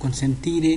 consentire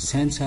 senza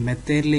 metterle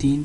3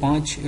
5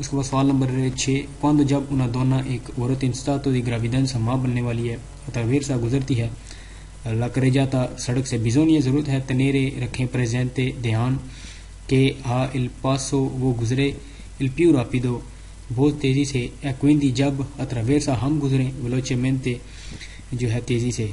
اس کے بعد سوال نمبر 6 quando جب una donna ایک عورت in stato di gravidanza ماں بننے والی ہے attraversa گزرتی ہے la carreggiata سڑک سے bisogna ضرورت ہے tenere رکھیں presente دھیان کہ ha il passo وہ گزرے il più rapido بہت تیزی سے e quindi جب attraversa ہم گزریں velocemente جو ہے تیزی سے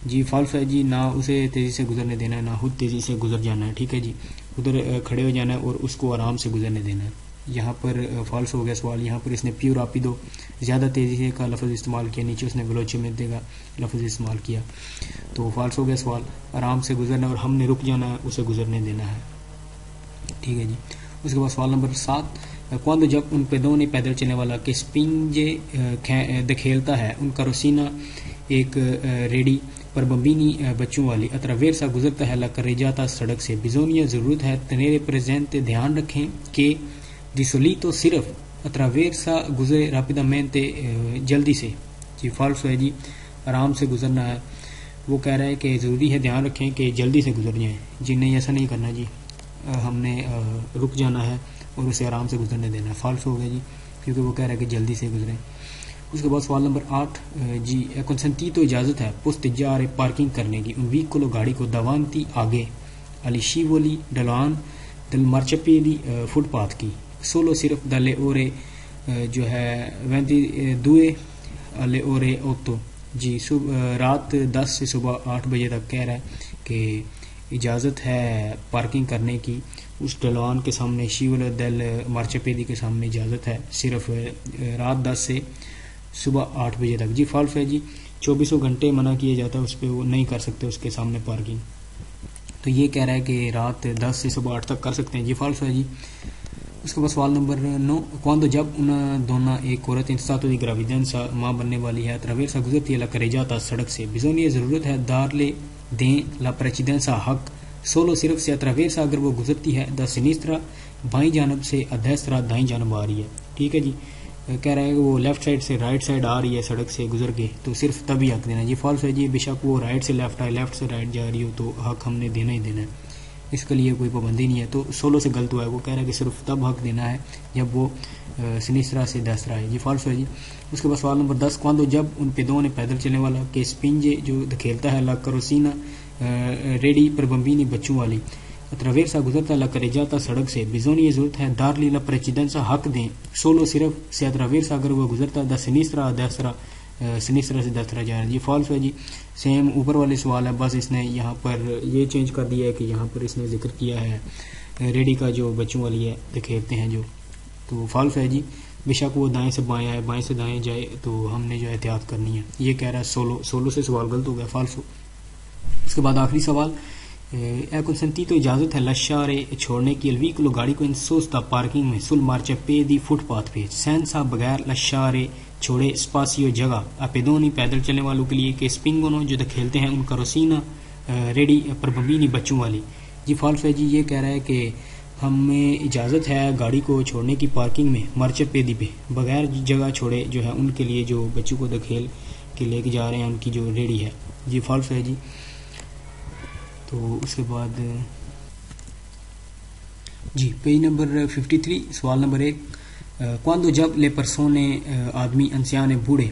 جی فالس ہے جی نہ اسے تیزی سے گزرنے دینا ہے نہ خود تیزی سے گزر جانا ہے ٹھیک ہے جی ادھر کھڑے ہو جانا ہے اور اس کو آرام سے گزرنے دینا ہے یہاں پر فالس ہو گیا سوال یہاں پر اس نے پیو راپیدو زیادہ تیزی سے کا لفظ استعمال کیا نیچے اس نے ویلوچیمنتے کا لفظ استعمال کیا تو فالس ہو گیا سوال آرام سے گزرنا اور ہم نے رک جانا ہے اسے گزرنے دینا ہے ٹھیک ہے جی اس کے بعد سوال نمبر 7 quando جب ان پیدونے پیدل چلنے والا کہ سپنجے دکھیلتا ہے ان کا روسینہ ایک ریڈی پر بمبینی بچوں والی attraversa گزرتا ہے la carreggiata سڑک سے bisogna ضرورت ہے tenere presente دھیان رکھیں کہ di solito صرف attraversa گزرے rapidamente جلدی سے جی فالس ہے جی آرام سے گزرنا ہے وہ کہہ رہا ہے کہ ضروری ہے دھیان رکھیں کہ جلدی سے گزر جائیں جی نہیں ایسا نہیں کرنا جی ہم نے رک جانا ہے اور اسے آرام سے گزرنے دینا ہے فالس ہو گیا جی کیونکہ وہ کہہ رہا ہے کہ جلدی سے گزریں اس کے بعد سوال نمبر 8 جی کنسنتی تو اجازت ہے پوستجارے پارکنگ کرنے کی ان ویکولو گاڑی کو دوانتی آگے علی شیولی ڈلان دل مارچپیدی فٹ پاتھ کی سولو صرف دلے اورے جو ہے وینتی دوئے الے اورے اوتو جی رات 10 سے صبح 8 بجے تک کہہ رہا ہے کہ اجازت ہے پارکنگ کرنے کی اس ڈلوان کے سامنے شیول دل مارچپیدی کے سامنے اجازت ہے صرف رات 10 سے صبح 8 بجے تک جی فالس ہے جی 24 گھنٹے منع کیا جاتا ہے اس پہ وہ نہیں کر سکتے اس کے سامنے پارکنگ تو یہ کہہ رہا ہے کہ رات 10 سے صبح 8 تک کر سکتے ہیں جی فالس ہے جی اس کے بعد سوال نمبر 9 quando جب una donna ایک عورت in stato di gravidanza ماں بننے والی ہے attraversa گزرتی ہے la carreggiata سڑک سے bisogna ضرورت ہے darle دیں la precedenza حق solo صرف سے attraversa اگر وہ گزرتی ہے da sinistra بائیں جانب سے a destra دائیں جانب آ رہی ہے ٹھیک ہے جی کہہ رہا ہے کہ وہ لیفٹ سائڈ سے رائٹ سائڈ آ رہی ہے سڑک سے گزر کے تو صرف تبھی حق دینا ہے جی فالس ہے جی بے شک وہ رائٹ سے لیفٹ آئے لیفٹ سے رائٹ جا رہی ہو تو حق ہم نے دینا ہی دینا ہے اس کے لیے کوئی پابندی نہیں ہے تو سولو سے غلط ہوا ہے وہ کہہ رہا ہے کہ صرف تب حق دینا ہے جب وہ سنیسرا سے دسترا ہے جی فالس ہے جی اس کے بعد سوال نمبر 10 quando جب ان پیدونے پیدل چلنے والا کہ سپنجے جو دکھیلتا ہے لا کروسینا ریڈی پر بمبینی بچوں والی attraversa گزرتا la carreggiata سڑک سے bisogna ضرورت ہے darle la precedenza حق دیں solo صرف سے attraversa اگر وہ گزرتا da sinistra destra سنیسرا سے دسترا جا رہا ہے جی فالس ہے جی سیم اوپر والے سوال ہے بس اس نے یہاں پر یہ چینج کر دیا ہے کہ یہاں پر اس نے ذکر کیا ہے ریڈی کا جو بچوں والی ہے دکھیلتے ہیں جو تو فالس ہے جی بے شک وہ دائیں سے بائیں آئے بائیں سے دائیں جائے تو ہم نے جو احتیاط کرنی ہے یہ کہہ رہا ہے سولو سے سوال غلط ہو گیا فالس ہو اس کے بعد آخری سوال کنسنتی تو اجازت ہے لشارے چھوڑنے کی الویکلو گاڑی کو انسوستا پارکنگ میں سل مارچا پیدی فٹ پاتھ پہ سینسا بغیر لشارے چھوڑے اسپاسیو جگہ اپیدونی پیدل چلنے والوں کے لیے کہ اسپنگونو جو کھیلتے ہیں ان کا روسینہ ریڈی پر بمبینی بچوں والی جی فالس ہے جی یہ کہہ رہا ہے کہ ہمیں اجازت ہے گاڑی کو چھوڑنے کی پارکنگ میں مارچا پیدی پہ بغیر جگہ چھوڑے جو ہے ان کے لیے جو بچوں کو دکھیل کے لے کے جا رہے ہیں ان کی جو ریڈی ہے جی فالس ہے جی تو اس کے بعد جی پیج نمبر 53 سوال نمبر 1 quando جب لے پرسونے آدمی انسیانے بوڑھے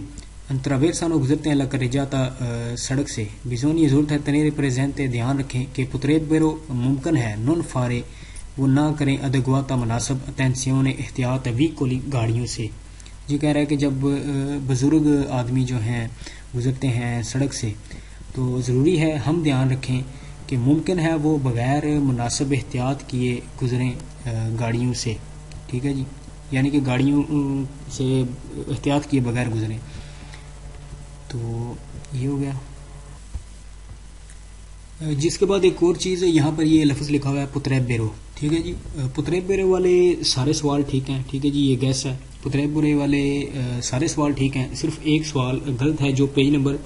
attraversano گزرتے ہیں la carreggiata سڑک سے bisogna ضرورت ہے tenere presente دھیان رکھیں کہ potrebbero ممکن ہے non fare وہ نہ کریں adeguata مناسب attenzione احتیاط veicoli گاڑیوں سے جی کہہ رہا ہے کہ جب بزرگ آدمی جو ہیں گزرتے ہیں سڑک سے تو ضروری ہے ہم دھیان رکھیں کہ ممکن ہے وہ بغیر مناسب احتیاط کیے گزریں گاڑیوں سے ٹھیک ہے جی یعنی کہ گاڑیوں سے احتیاط کیے بغیر گزریں تو یہ ہو گیا جس کے بعد ایک اور چیز ہے یہاں پر یہ لفظ لکھا ہوا ہے پتریبیرو ٹھیک ہے جی پتریبیرو والے سارے سوال ٹھیک ہیں ٹھیک ہے جی یہ گیس ہے پتریبیرو والے سارے سوال ٹھیک ہیں صرف ایک سوال غلط ہے جو پیج نمبر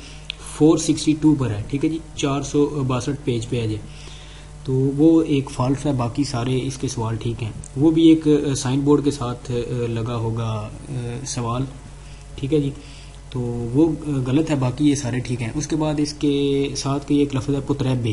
462 پر ہے ٹھیک ہے جی 462 پیج پہ ہے جی تو وہ ایک فالٹ ہے باقی سارے اس کے سوال ٹھیک ہیں وہ بھی ایک سائن بورڈ کے ساتھ لگا ہوگا سوال ٹھیک ہے جی تو وہ غلط ہے باقی یہ سارے ٹھیک ہیں اس کے بعد اس کے ساتھ کوئی ایک لفظ ہے پتریبے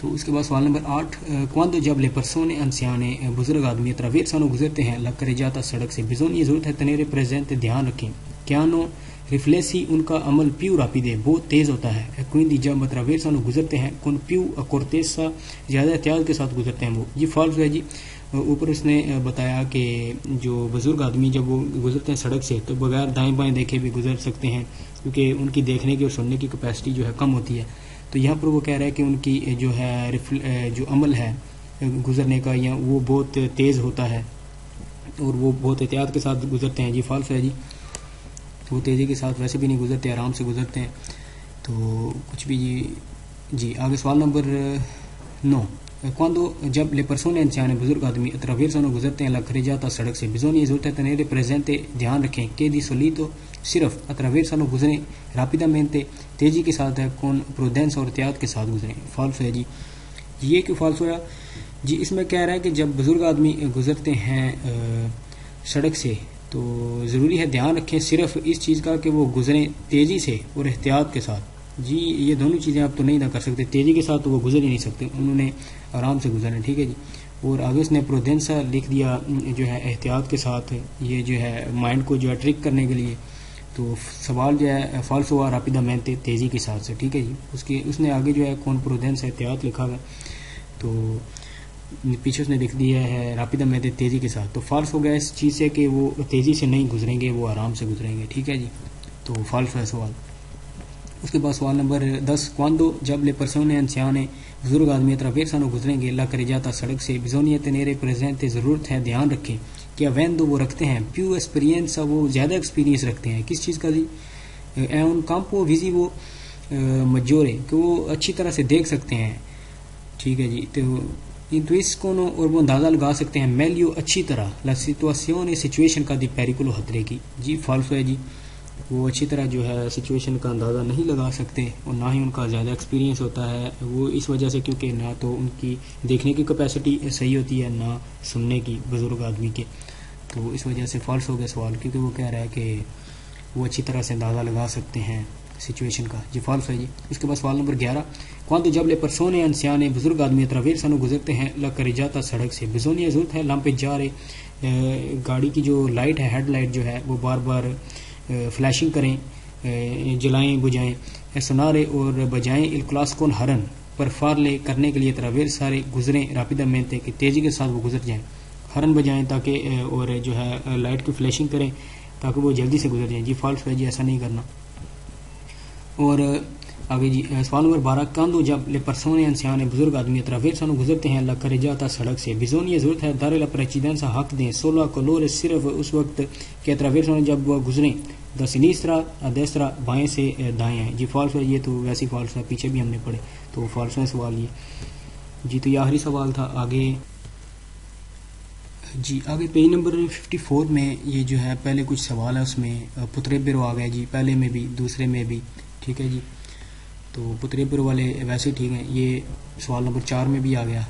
تو اس کے بعد سوال نمبر 8 quando جب le persone anziane بزرگ آدمی attraversano گزرتے ہیں la carreggiata سڑک سے bisogna ضرورت ہے tenere presente دھیان رکھیں کہ hanno riflessi ان کا عمل più rapide بہت تیز ہوتا ہے e quindi جب attraversano گزرتے ہیں con più accortezza زیادہ احتیاط کے ساتھ گزرتے ہیں وہ جی فالس ہے جی اوپر اس نے بتایا کہ جو بزرگ آدمی جب وہ گزرتے ہیں سڑک سے تو بغیر دائیں بائیں دیکھے بھی گزر سکتے ہیں کیونکہ ان کی دیکھنے کی اور سننے کی کیپیسٹی جو ہے کم ہوتی ہے. تو یہاں پر وہ کہہ رہا ہے کہ ان کی جو ہے جو عمل ہے گزرنے کا یا وہ بہت تیز ہوتا ہے اور وہ بہت احتیاط کے ساتھ گزرتے ہیں. جی فالس ہے جی, وہ تیزی کے ساتھ ویسے بھی نہیں گزرتے, آرام سے گزرتے ہیں. تو کچھ بھی جی آگے سوال نمبر 9 quando جب le persone anziane بزرگ آدمی attraversano گزرتے ہیں la carreggiata سڑک سے bisogna ضرورت ہے tenere presente دھیان رکھیں کہ di solito صرف attraversano گزریں rapidamente تیزی کے ساتھ ہے con prudenza اور احتیاط کے ساتھ گزریں. فالس ہے جی. یہ کیوں فالس ہوا جی؟ اس میں کہہ رہا ہے کہ جب بزرگ آدمی گزرتے ہیں سڑک سے تو ضروری ہے دھیان رکھیں صرف اس چیز کا کہ وہ گزریں تیزی سے اور احتیاط کے ساتھ. جی یہ دونوں چیزیں آپ تو نہیں نہ کر سکتے, تیزی کے ساتھ تو وہ گزر ہی نہیں سکتے, انہوں نے آرام سے گزرنا. ٹھیک ہے جی. اور آگے اس نے پروڈینسا لکھ دیا جو ہے احتیاط کے ساتھ, یہ جو ہے مائنڈ کو جو ہے ٹرک کرنے کے لیے. تو سوال جو ہے فالس ہوا راپیدامنتے تیزی کے ساتھ سے. ٹھیک ہے جی. اس نے آگے جو ہے کون پروڈینس احتیاط لکھا ہوا, تو پیچھے اس نے لکھ دیا ہے راپیدامنتے تیزی کے ساتھ. تو فالس ہو گیا اس چیز سے کہ وہ تیزی سے نہیں گزریں گے, وہ آرام سے گزریں گے. ٹھیک ہے جی. تو فالس ہے سوال. اس کے بعد سوال نمبر 10 quando جب le persone anziane بزرگ آدمی attraversano گزریں گے la carreggiata سڑک سے bisogna tenere presente ضرورت ہے دھیان رکھیں کہ avendo وہ رکھتے ہیں più esperienza وہ زیادہ ایکسپیرینس رکھتے ہیں کس چیز کا جی, è un campo visivo maggiore کہ وہ اچھی طرح سے دیکھ سکتے ہیں. ٹھیک ہے جی. تو intuiscono اور وہ اندازہ لگا سکتے ہیں meglio اچھی طرح la situazione سچویشن کا di pericolo خطرے کی. جی فالس ہے جی. وہ اچھی طرح جو ہے سچویشن کا اندازہ نہیں لگا سکتے اور نہ ہی ان کا زیادہ ایکسپیرینس ہوتا ہے, وہ اس وجہ سے کیونکہ نہ تو ان کی دیکھنے کی کیپیسٹی صحیح ہوتی ہے نہ سننے کی بزرگ آدمی کے. تو اس وجہ سے فالس ہو گیا سوال, کیونکہ وہ کہہ رہا ہے کہ وہ اچھی طرح سے اندازہ لگا سکتے ہیں سچویشن کا. جی فالس ہے جی. اس کے بعد سوال نمبر 11 quando جب le persone anziane بزرگ آدمی attraversano گزرتے ہیں la carreggiata سڑک سے bisogna ضرورت ہے lampeggiare گاڑی کی جو لائٹ ہے ہیڈ لائٹ جو ہے وہ بار بار فلیشنگ کریں, جلائیں بجھائیں, سنارے اور بجائیں il classico ہرن پر فارلے کرنے کے لیے attraversare گزریں rapidamente کہ تیزی کے ساتھ وہ گزر جائیں, ہرن بجائیں تاکہ اور جو ہے لائٹ کی فلیشنگ کریں تاکہ وہ جلدی سے گزر جائیں. جی فالس ہے جی, ایسا نہیں کرنا. اور آگے جی سوال نمبر 12 quando جب le persone anziane بزرگ آدمی attraversano گزرتے ہیں la carreggiata سڑک سے bisogna ضرورت ہے dare la precedenza حق دیں solo a colore صرف اس وقت کہ attraversano جب وہ گزریں da sinistra a destra بائیں سے دائیں ہیں. جی فالس ہے. یہ تو ویسے فالس ہے, پیچھے بھی ہم نے پڑھے تو فالس ہے سوال یہ. جی تو یہ آخری سوال تھا. آگے جی آگے پیج نمبر 54 میں یہ جو ہے پہلے کچھ سوال ہے, اس میں پتریبرو آ گئے جی, پہلے میں بھی دوسرے میں بھی. ٹھیک ہے جی. تو پتریبرو والے ویسے ٹھیک ہیں, یہ سوال نمبر 4 میں بھی آ گیا.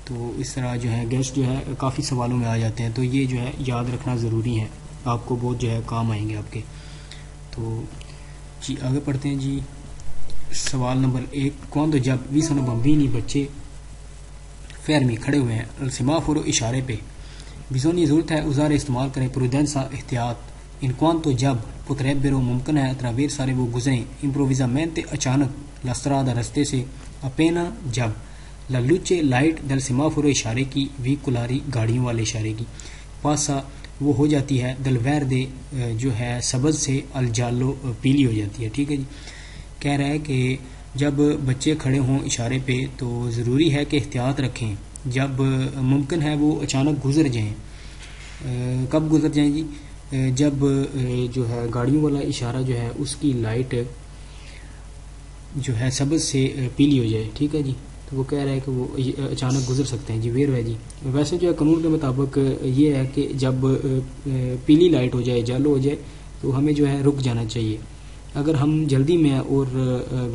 تو اس طرح جو ہے گیسٹ جو ہے کافی سوالوں میں آ جاتے ہیں, تو یہ جو ہے یاد رکھنا ضروری ہے, آپ کو بہت جو ہے کام آئیں گے آپ کے. تو جی آگے پڑھتے ہیں جی. سوال نمبر 1 quando جب vi sono bambini بچے fermi کھڑے ہوئے ہیں al semaforo اشارے پہ bisogna ضرورت ہے usare استعمال کریں prudenza احتیاط in quanto جب potrebbero ممکن ہے attraversare وہ گزریں improvvisamente اچانک la strada رستے سے appena جب la luce light del semaforo اشارے کی veicolari گاڑیوں والے اشارے کی passa وہ ہو جاتی ہے del verde جو ہے سبز سے al giallo پیلی ہو جاتی ہے. ٹھیک ہے جی. کہہ رہا ہے کہ جب بچے کھڑے ہوں اشارے پہ تو ضروری ہے کہ احتیاط رکھیں جب ممکن ہے وہ اچانک گزر جائیں. کب گزر جائیں جی؟ جب جو ہے گاڑیوں والا اشارہ جو ہے اس کی لائٹ جو ہے سبز سے پیلی ہو جائے. ٹھیک ہے جی. تو وہ کہہ رہا ہے کہ وہ اچانک گزر سکتے ہیں. جی ویر ہے جی. ویسے جو ہے قانون کے مطابق یہ ہے کہ جب پیلی لائٹ ہو جائے جالو ہو جائے تو ہمیں جو ہے رک جانا چاہیے. اگر ہم جلدی میں اور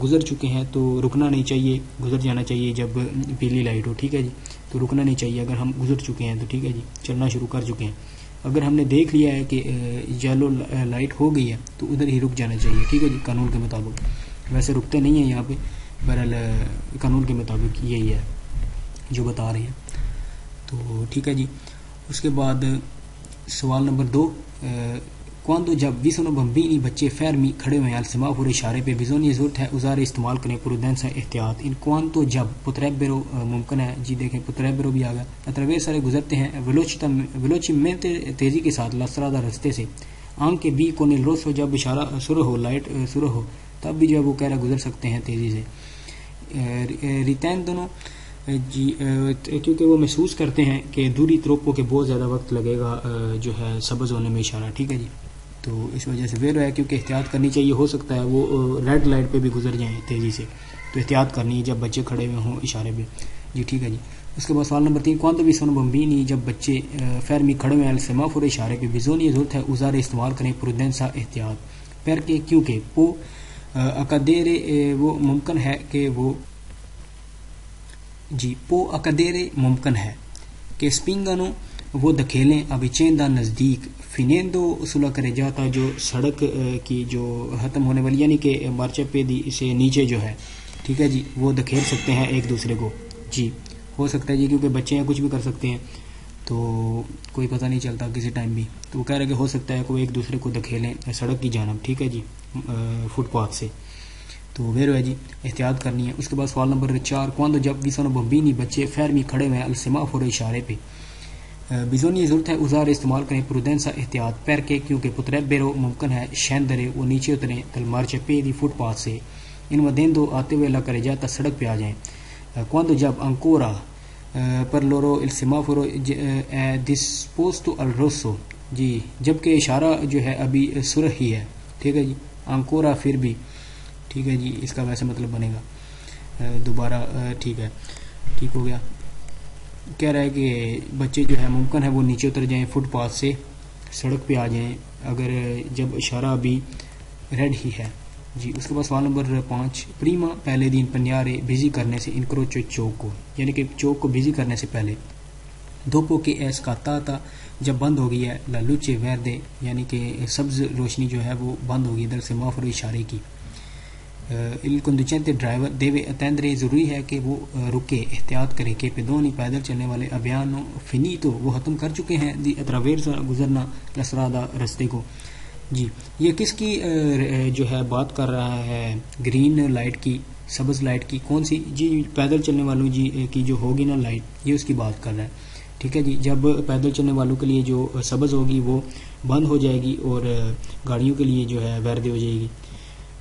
گزر چکے ہیں تو رکنا نہیں چاہیے, گزر جانا چاہیے جب پیلی لائٹ ہو. ٹھیک ہے جی. تو رکنا نہیں چاہیے اگر ہم گزر چکے ہیں تو. ٹھیک ہے جی. چلنا شروع کر چکے ہیں, اگر ہم نے دیکھ لیا ہے کہ یلو لائٹ ہو گئی ہے تو ادھر ہی رک جانا چاہیے. ٹھیک ہے جی. قانون کے مطابق ویسے رکتے نہیں ہیں یہاں پہ, بہرحال قانون کے مطابق یہی ہے جو بتا رہے ہیں. تو ٹھیک ہے جی. اس کے بعد سوال نمبر 2. quando جب vi sono bambini بچے fermi کھڑے ہوئے al semaforo اشارے پہ bisogna ضرورت ہے usare استعمال کریں prudenza احتیاط. in quanto جب potrebbero ممکن ہے جی دیکھیں potrebbero بھی آ گیا. attraversare گزرتے ہیں velocemente تیزی کے ساتھ la strada رستے سے. anche b con il rosso جب اشارہ سرخ ہو لائٹ سرخ ہو تب بھی جو ہے وہ کہہ رہا گزر سکتے ہیں تیزی سے. ritendono جی کیونکہ وہ محسوس کرتے ہیں کہ دوری تروپو کے بہت زیادہ وقت لگے گا جو ہے سبز ہونے میں اشارہ. ٹھیک ہے جی. تو اس وجہ سے ویرو ہے کیونکہ احتیاط کرنی چاہیے. ہو سکتا ہے وہ ریڈ لائٹ پہ بھی گزر جائیں تیزی سے, تو احتیاط کرنی ہے جب بچے کھڑے ہوئے ہوں اشارے پہ جی. ٹھیک ہے جی. اس کے بعد سوال number 3. quando vi sono bambini جب بچے fermi کھڑے ہوئے al semaforo اشارے پہ bisogna ضرورت ہے usare استعمال کریں prudenza احتیاط. perché کیونکہ può accadere وہ ممکن ہے کہ وہ جی può accadere ممکن ہے کہ spingano وہ دھکیلیں ابھی چیندہ نزدیک فینیندو sulla carreggiata جو سڑک کی جو ختم ہونے والی یعنی کہ مارچاپیدی سے نیچے جو ہے. ٹھیک ہے جی. وہ دھکیل سکتے ہیں ایک دوسرے کو جی. ہو سکتا ہے جی کیونکہ بچے ہیں کچھ بھی کر سکتے ہیں تو کوئی پتہ نہیں چلتا کسی ٹائم بھی. تو وہ کہہ رہے کہ ہو سکتا ہے کوئی ایک دوسرے کو دھکیلیں سڑک کی جانب. ٹھیک ہے جی. فٹ پاتھ سے. تو ویرو ہے جی احتیاط کرنی ہے. اس کے بعد سوال نمبر 4. quando جب vi sono bambini بچے fermi کھڑے ہوئے al semaforo اشارے پہ bisogna ضرورت ہے usare استعمال کریں prudenza احتیاط. perché کیونکہ potrebbero ممکن ہے scendere وہ نیچے اتریں dal marciapiedi فٹ پاتھ سے invadendo آتے ہوئے la carreggiata سڑک پہ آ جائیں. quando جب ancora per loro il semaforo è disposto al rosso جی جبکہ اشارہ جو ہے ابھی سرخ ہی ہے. ٹھیک ہے جی. ancora پھر بھی. ٹھیک ہے جی. اس کا ویسے مطلب بنے گا دوبارہ. ٹھیک ہے. ٹھیک ہو گیا. کہہ رہا ہے کہ بچے جو ہے ممکن ہے وہ نیچے اتر جائیں فٹ پاتھ سے سڑک پہ آ جائیں اگر جب اشارہ ابھی ریڈ ہی ہے جی. اس کے بعد سوال نمبر 5. پریما پہلے دن پنیارے بزی کرنے سے انکروچو چوک کو یعنی کہ چوک کو بزی کرنے سے پہلے. دوپو کے ایس کا تا جب بند ہو گئی ہے لا لوچے ویردے یعنی کہ سبز روشنی جو ہے وہ بند ہوگی دل سے مافر اشارے کی. il conducente ڈرائیور دیوے attendere ضروری ہے کہ وہ رکے احتیاط کرے کہ پیدونی پیدل چلنے والے ابیانو فینیتو وہ ختم کر چکے ہیں دی اتراویرسا گزرنا la strada رستے کو جی. یہ کس کی جو ہے بات کر رہا ہے گرین لائٹ کی سبز لائٹ کی کون سی جی پیدل چلنے والوں جی کی جو ہوگی نا لائٹ یہ اس کی بات کر رہا ہے. ٹھیک ہے جی. جب پیدل چلنے والوں کے لیے جو سبز ہوگی وہ بند ہو جائے گی اور گاڑیوں کے لیے جو ہے ویردے ہو جائے گی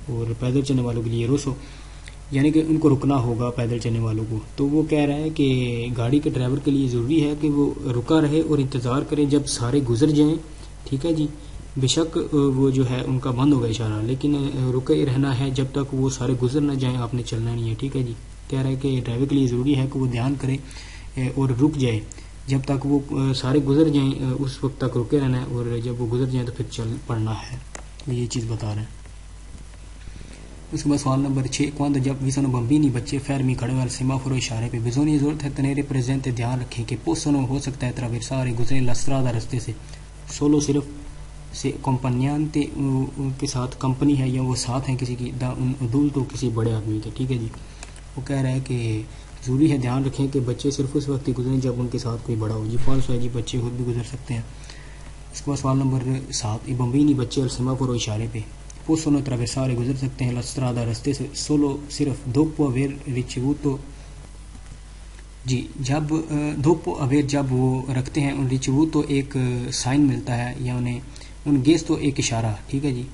اور پیدل چلنے والوں کے لیے روسو یعنی کہ ان کو رکنا ہوگا پیدل چلنے والوں کو. تو وہ کہہ رہا ہے کہ گاڑی کے ڈرائیور کے لیے ضروری ہے کہ وہ رکا رہے اور انتظار کریں جب سارے گزر جائیں. ٹھیک ہے جی. بے شک وہ جو ہے ان کا بند ہوگا اشارہ لیکن رکے رہنا ہے جب تک وہ سارے گزر نہ جائیں. آپ نے چلنا نہیں ہے. ٹھیک ہے جی. کہہ رہا ہے کہ ڈرائیور کے لیے ضروری ہے کہ وہ دھیان کرے اور رک جائے جب تک وہ سارے گزر جائیں اس وقت تک رکے رہنا ہے اور جب وہ گزر جائیں تو پھر چل پڑنا ہے. یہ چیز بتا رہے ہیں. اس کے بعد سوال نمبر 6. quando جب vi sono bambini بچے fermi کھڑے ہوئے al semaforo اشارے پہ bisogna ضرورت ہے tenere presente دھیان رکھیں کہ possono ہو سکتا ہے attraversare گزرے la strada رستے سے solo صرف سے accompagnante ان کے ساتھ کمپنی ہے یا وہ ساتھ ہیں کسی کی da un adulto کسی بڑے آدمی کے. ٹھیک ہے جی. وہ کہہ رہا ہے کہ ضروری ہے دھیان رکھیں کہ بچے صرف اس وقت ہی گزریں جب ان کے ساتھ کوئی بڑا ہو جی. فالس ہے جی بچے خود بھی گزر سکتے ہیں. اس کے بعد سوال نمبر 7. i bambini بچے al semaforo اشارے پہ possono attraversare گزر سکتے ہیں la strada رستے سے solo صرف dopo aver ricevuto جی جب dopo aver جب وہ رکھتے ہیں ان ricevuto ایک سائن ملتا ہے یا انہیں ان gesto ایک اشارہ. ٹھیک ہے جی.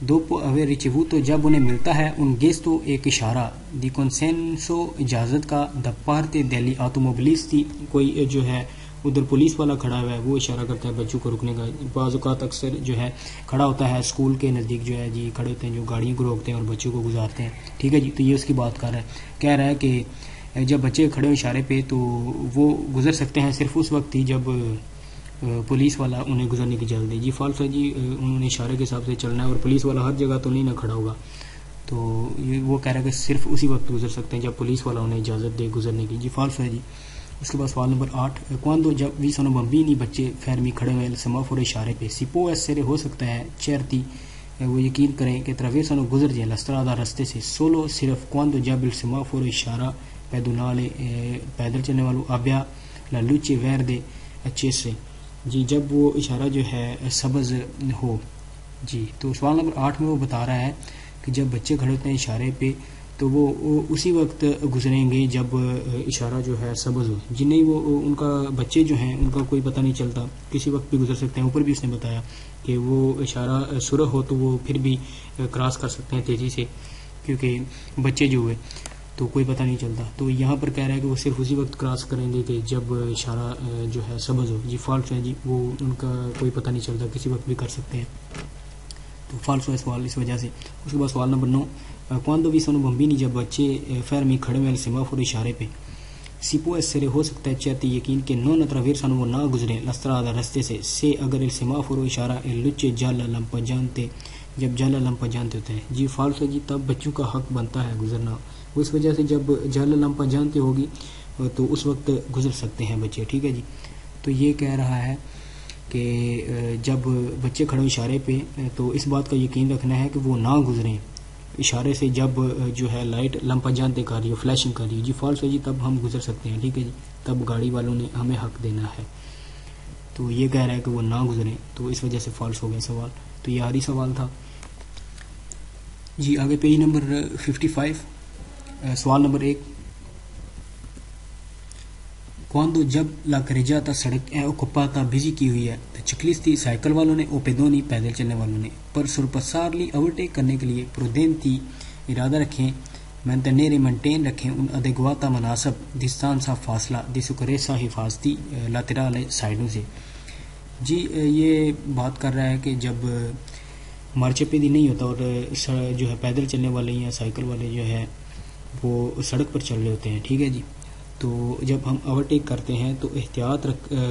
dopo aver ricevuto جب انہیں ملتا ہے ان gesto ایک اشارہ di consenso اجازت کا da parte degli automobilisti کوئی جو ہے ادھر پولیس والا کھڑا ہوا ہے وہ اشارہ کرتا ہے بچوں کو رکنے کا. بعض اوقات اکثر جو ہے کھڑا ہوتا ہے اسکول کے نزدیک جو ہے جی کھڑے ہوتے ہیں جو گاڑیوں کو روکتے ہیں اور بچوں کو گزارتے ہیں. ٹھیک ہے جی. تو یہ اس کی بات کر رہا ہے. کہہ رہا ہے کہ جب بچے کھڑے ہوئے اشارے پہ تو وہ گزر سکتے ہیں صرف اس وقت ہی جب پولیس والا انہیں گزرنے کی اجازت دے. جی فالس ہے جی. انہوں نے اشارے کے حساب سے چلنا ہے اور پولیس والا ہر جگہ تو نہیں نہ کھڑا ہوگا. تو یہ وہ کہہ رہا ہے کہ صرف اسی وقت گزر سکتے ہیں جب پولیس والا انہیں اجازت دے گزرنے کی. جی فالس ہے جی. اس کے بعد سوال نمبر 8. quando جب vi sono bambini بچے fermi کھڑے ہوئے al semaforo اشارے پہ si può essere ہو سکتا ہے certi وہ یقین کریں کہ attraversano گزر جائیں la strada راستے سے solo صرف quando جب il semaforo اشارہ pedonale پیدل چلنے والوں abbia la luce verde accese جی جب وہ اشارہ جو ہے سبز ہو. جی تو سوال نمبر 8 میں وہ بتا رہا ہے کہ جب بچے کھڑے ہوتے ہیں اشارے پہ تو وہ اسی وقت گزریں گے جب اشارہ جو ہے سبز ہو. جی نہیں وہ ان کا بچے جو ہیں ان کا کوئی پتہ نہیں چلتا, کسی وقت بھی گزر سکتے ہیں. اوپر بھی اس نے بتایا کہ وہ اشارہ سرخ ہو تو وہ پھر بھی کراس کر سکتے ہیں تیزی سے, کیونکہ بچے جو ہوئے تو کوئی پتہ نہیں چلتا. تو یہاں پر کہہ رہا ہے کہ وہ صرف اسی وقت کراس کریں گے کہ جب اشارہ جو ہے سبز ہو. جی فالس ہے, جی وہ ان کا کوئی پتہ نہیں چلتا, کسی وقت بھی کر سکتے ہیں, تو فالس ہے سوال اس وجہ سے. اس کے بعد سوال number 9, quando vi sono bambini جب بچے fermi کھڑے ہوئے سیمافور اشارے پہ si può essere ہو سکتا ہے چاہتے یقین کہ non attraversano وہ نہ گزریں la strada راستے سے se اگر il semaforo اشارہ il luce gialla lampeggiante جب جالا lampeggiante ہوتا ہے. جی فالس ہے, جی تب بچوں کا حق بنتا ہے گزرنا, وہ اس وجہ سے جب جالا lampeggiante ہوگی تو اس وقت گزر سکتے ہیں بچے. ٹھیک ہے جی. تو یہ کہہ رہا ہے کہ جب بچے کھڑے اشارے پہ تو اس بات کا یقین رکھنا ہے کہ وہ نہ گزریں اشارے سے جب جو ہے لائٹ lampeggiante کر رہی ہے, فلیشنگ کر رہی ہے. جی فالس ہے, جی تب ہم گزر سکتے ہیں. ٹھیک ہے جی, تب گاڑی والوں نے ہمیں حق دینا ہے. تو یہ کہہ رہا ہے کہ وہ نہ گزریں, تو اس وجہ سے فالس ہو گیا سوال. تو یہ آخری سوال تھا. جی آگے پیج نمبر 55 سوال نمبر 1, quando جب لا کریجاتا سڑک اوکوپاتا بزی کی ہوئی ہے چکلیستی سائیکل والوں نے او پیدونی پیدل چلنے والوں نے پر سرپسارلی اوورٹیک کرنے کے لیے پروڈینتی ارادہ رکھیں مینٹین رکھیں ان ادیگواتا مناسب ڈسٹانسا فاصلہ دیسوکریسا حفاظتی لاترال سائڈوں سے. جی یہ بات کر رہا ہے کہ جب مارچ پیدی نہیں ہوتا اور جو ہے پیدل چلنے والے یا سائیکل والے جو ہے وہ سڑک پر چل رہے ہوتے ہیں. ٹھیک ہے جی. تو جب ہم اوورٹیک کرتے ہیں تو احتیاط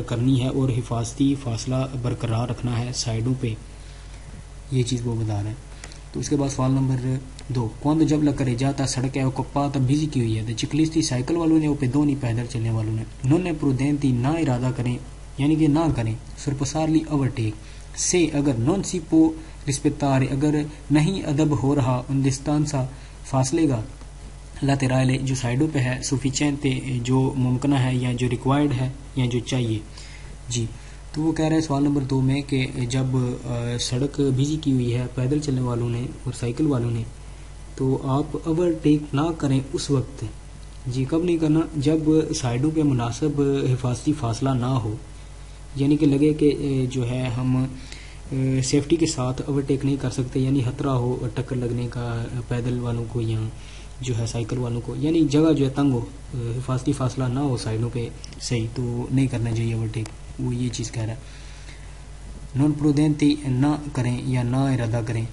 کرنی ہے اور حفاظتی فاصلہ برقرار رکھنا ہے سائڈوں پہ, یہ چیز وہ بتا رہے ہیں. تو اس کے بعد سوال نمبر 2, quando جب لکرے جاتا سڑک ہے اوکوپاتا بزی کی ہوئی ہے چکلیستی سائیکل والوں نے او پیدونی پیدل چلنے والوں نے نون پروڈینتی نہ ارادہ کریں یعنی کہ نہ کریں سرپسارلی اوورٹیک سے اگر نون سی پو رسپیکٹارے اگر نہیں ادب ہو رہا ان ڈسٹانسا فاصلے گا لاترالے جو سائڈوں پہ ہے سفیچینتے جو ممکنہ ہے یا جو ریکوائرڈ ہے یا جو چاہیے. جی تو وہ کہہ رہے ہیں سوال نمبر 2 میں کہ جب سڑک بزی کی ہوئی ہے پیدل چلنے والوں نے اور سائیکل والوں نے تو آپ اوورٹیک نہ کریں اس وقت. جی کب نہیں کرنا؟ جب سائڈوں پہ مناسب حفاظتی فاصلہ نہ ہو, یعنی کہ لگے کہ جو ہے ہم سیفٹی کے ساتھ اوورٹیک نہیں کر سکتے, یعنی خطرہ ہو ٹکر لگنے کا پیدل والوں کو یا جو ہے سائیکل والوں کو, یعنی جگہ جو ہے تنگ ہو, حفاظتی فاصلہ نہ ہو سائڈوں پہ صحیح, تو نہیں کرنا چاہیے اوورٹیک. وہ یہ چیز کہہ رہا ہے. نون پروڈینتی نہ کریں یا نہ ارادہ کریں.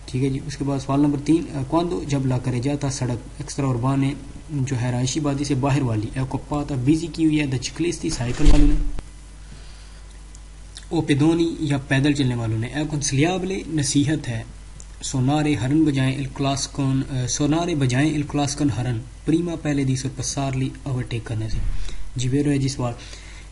ٹھیک ہے جی. اس کے بعد سوال نمبر 3, quando جب لا کرے جاتا سڑک ایکسٹرا اربانے جو ہے رہائشی آبادی سے باہر والی اوکوپاتا بزی کی ہوئی ہے دا چکلیستی سائیکل والوں نے او پیدونی یا پیدل چلنے والوں نے کنسلیابلے نصیحت ہے سونارے ہرن بجائیں الکلاسکن سونارے بجائیں الکلاسکن ہرن پریما پہلے دی سرپسارلی اوورٹیک کرنے سے. جی ویرو ہے جی سوال.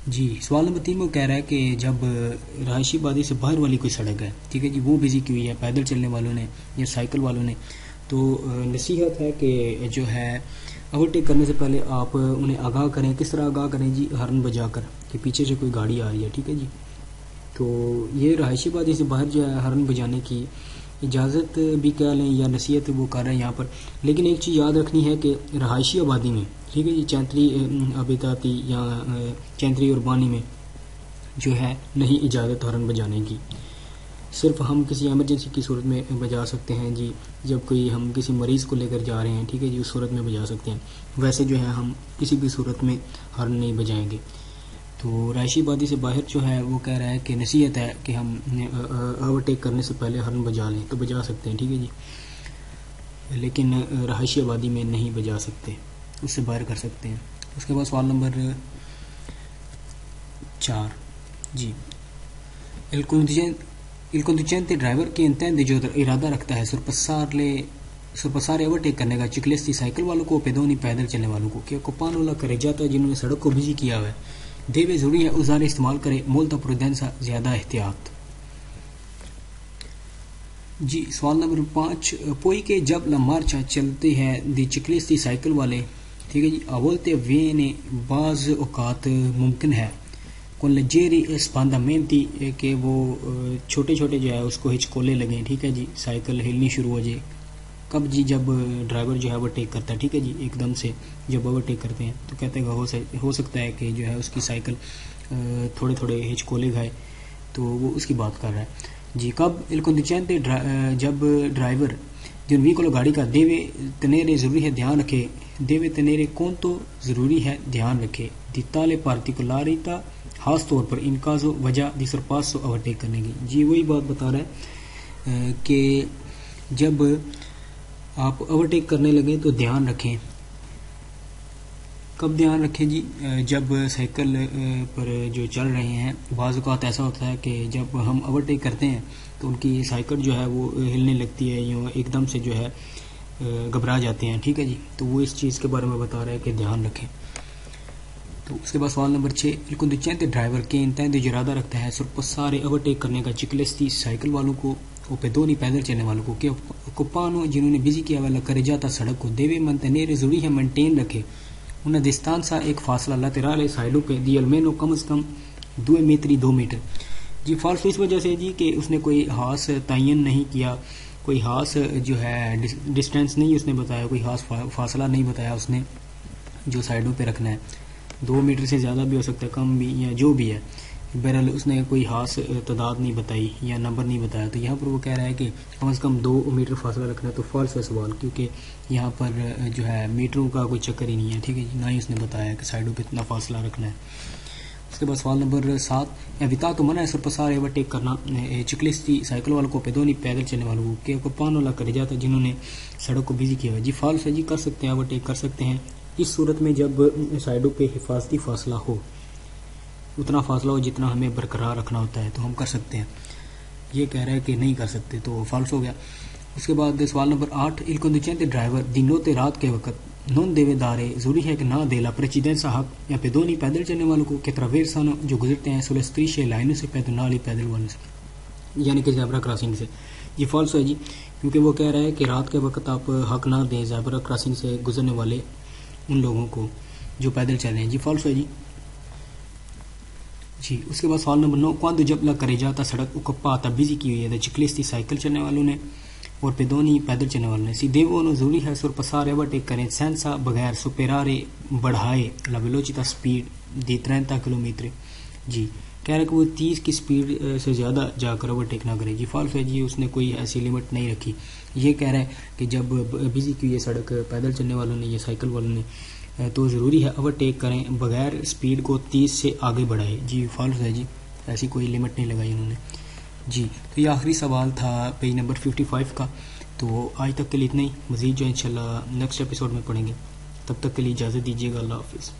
جی سوال نمبر 3 میں کہہ رہا ہے کہ جب رہائشی آبادی سے باہر والی کوئی سڑک ہے, ٹھیک ہے جی, وہ بزی کی ہوئی ہے پیدل چلنے والوں نے یا سائیکل والوں نے, تو نصیحت ہے کہ جو ہے اوورٹیک کرنے سے پہلے آپ انہیں آگاہ کریں. کس طرح آگاہ کریں جی؟ ہارن بجا کر کہ پیچھے سے کوئی گاڑی آ رہی ہے. ٹھیک ہے جی. تو یہ رہائشی آبادی سے باہر جو ہے ہارن بجانے کی اجازت بھی کہہ لیں یا نصیحت وہ کر رہے ہیں یہاں پر, لیکن ایک چیز یاد رکھنی ہے کہ رہائشی آبادی میں, ٹھیک ہے جی, چینتری آبیتاتی یا چینتری اربانی میں جو ہے نہیں اجازت ہارن بجانے کی. صرف ہم کسی ایمرجنسی کی صورت میں بجا سکتے ہیں جی, جب کوئی ہم کسی مریض کو لے کر جا رہے ہیں, ٹھیک ہے جی, اس صورت میں بجا سکتے ہیں. ویسے جو ہے ہم کسی بھی صورت میں ہارن نہیں بجائیں گے. تو رہائشی آبادی سے باہر جو ہے وہ کہہ رہا ہے کہ نصیحت ہے کہ ہم اوورٹیک کرنے سے پہلے ہارن بجا لیں, تو بجا سکتے ہیں, ٹھیک ہے جی, لیکن رہائشی آبادی میں نہیں بجا سکتے, اس سے باہر کر سکتے ہیں. اس کے بعد سوال نمبر 4, جی, il conducente ڈرائیور کے انتہائی جو ارادہ رکھتا ہے سرپسارے اوورٹیک کرنے کا چکلیستی سائیکل والوں کو پیدونی پیدل چلنے والوں کو کہ کوپانو لا کرے جاتا ہے جنہوں نے سڑک کو بزی کیا ہوا ہے, دیوے ضروری ہے اوزار استعمال کرے مولتا پروڈینسا زیادہ احتیاط. جی سوال نمبر 5 پوئی کے جب لا مارچا چلتے ہیں دی چکلستی سائیکل والے ٹھیک ہے جی اولتے وینے بعض اوقات ممکن ہے کون لجیری اسپاندامنتی کہ وہ چھوٹے چھوٹے جو ہے اس کو ہچکولے لگیں ٹھیک ہے جی سائیکل ہلنی شروع ہو جائے کب جی جب ڈرائیور جو ہے اوور ٹیک کرتا ہے ٹھیک ہے جی ایک دم سے جب اوور ٹیک کرتے ہیں تو کہتے ہیں ہو سکتا ہے کہ جو ہے اس کی سائیکل تھوڑے تھوڑے ہچکولے کھائے تو وہ اس کی بات کر رہا ہے جی کب الکندچینتے جب ڈرائیور جن وی کو گاڑی کا دیوے تنیرے ضروری ہے دھیان رکھے دیوے تنیرے کون تو ضروری ہے دھیان رکھے دیتالے پارٹیکولاریتا خاص طور پر ان کا جو وجہ دی سرپاس اوور ٹیک کرنے کی جی وہی بات بتا رہا ہے کہ جب آپ اوور ٹیک کرنے لگیں تو دھیان رکھیں کب دھیان رکھیں جی جب سائیکل پر جو چل رہے ہیں بعض اوقات ایسا ہوتا ہے کہ جب ہم اوور ٹیک کرتے ہیں تو ان کی سائیکل جو ہے وہ ہلنے لگتی ہے یوں ایک دم سے جو ہے گھبرا جاتے ہیں ٹھیک ہے جی تو وہ اس چیز کے بارے میں بتا رہا ہے کہ دھیان رکھیں تو اس کے بعد سوال نمبر 6 الکندچینتے ڈرائیور کے انتہائی جو ارادہ رکھتا ہے سرپس سارے اوور ٹیک کرنے کا چکلستی سائیکل والوں کو وہ پیدونی پیدل چلنے والوں کو کہ کپانو جنہوں نے بزی کیا والا کرے جاتا سڑک کو دیوے منتنیرے ضروری ہے مینٹین رکھے انہیں دستان سا ایک فاصلہ لاترالے سائڈوں پہ دی المینو کم از کم 2 میٹر جی فالس اس وجہ سے جی کہ اس نے کوئی خاص تعین نہیں کیا کوئی خاص جو ہے ڈسٹینس نہیں اس نے بتایا کوئی خاص فاصلہ نہیں بتایا اس نے جو سائڈوں پہ رکھنا ہے 2 میٹر سے زیادہ بھی ہو سکتا ہے کم بھی یا جو بھی ہے بہرحال اس نے کوئی خاص تعداد نہیں بتائی یا نمبر نہیں بتایا تو یہاں پر وہ کہہ رہا ہے کہ کم از کم 2 میٹر فاصلہ رکھنا ہے تو فالس ہے سوال کیونکہ یہاں پر جو ہے میٹروں کا کوئی چکر ہی نہیں ہے ٹھیک ہے نہ ہی اس نے بتایا کہ سائڈوں پہ اتنا فاصلہ رکھنا ہے اس کے بعد سوال نمبر 7 وتا تو منع ہے سرپسار اوور ٹیک کرنا چکلستی سائیکل والوں کو پیدونی پیدل چلنے والوں کو کہ پان والا کرے جاتا جنہوں نے سڑک کو بزی کیا ہوا جی فالس ہے جی کر سکتے ہیں اوور ٹیک کر سکتے ہیں اس صورت میں جب سائڈوں پہ حفاظتی فاصلہ ہو اتنا فاصلہ ہو جتنا ہمیں برقرار رکھنا ہوتا ہے تو ہم کر سکتے ہیں یہ کہہ رہا ہے کہ نہیں کر سکتے تو فالس ہو گیا اس کے بعد سوال نمبر 8 الکندچینتے ڈرائیور دنوں تے رات کے وقت نون دیوے دارے ضروری ہے کہ نہ دیلا پریچیدنسا حق یا پیدونی پیدل چلنے والوں کو کہ تراویرسانو جو گزرتے ہیں سولستریشے لائنوں سے پیدونالی پیدل والوں سے یعنی کہ زیبرا کراسنگ سے یہ فالس ہے جی کیونکہ وہ کہہ رہا ہے کہ رات کے وقت آپ حق نہ دیں زیبرا کراسنگ سے گزرنے والے ان لوگوں کو جو پیدل چل رہے ہیں جی فالس ہے جی اس کے بعد سوال نمبر 9 quando جب لا کرے جاتا سڑک occupata بزی کی ہوئی ہے چکلستی سائیکل چلنے والوں نے اور پیدونی پیدل چلنے والوں نے سی دیوونو ضروری ہے سرپسارے اوور ٹیک کریں سینسا بغیر سپیرارے بڑھائے لا ویلوچیتا سپیڈ دی 30 کلومیٹر جی کہہ رہا ہے کہ وہ 30 کی سپیڈ سے زیادہ جا کر اوور ٹیک نہ کرے جی فالس ہے جی اس نے کوئی ایسی لمٹ نہیں رکھی یہ کہہ رہا ہے کہ جب بزی کی ہوئی ہے سڑک پیدل چلنے والوں نے یا سائیکل والوں نے تو ضروری ہے اوور ٹیک کریں بغیر سپیڈ کو 30 سے آگے بڑھائے جی فالس ہے جی ایسی کوئی لمٹ نہیں لگائی انہوں نے جی تو یہ آخری سوال تھا پیج نمبر 55 کا تو آج تک کے لیے اتنا ہی مزید جو انشاءاللہ نیکسٹ ایپیسوڈ میں پڑھیں گے تب تک کے لیے اجازت دیجیے گا اللہ حافظ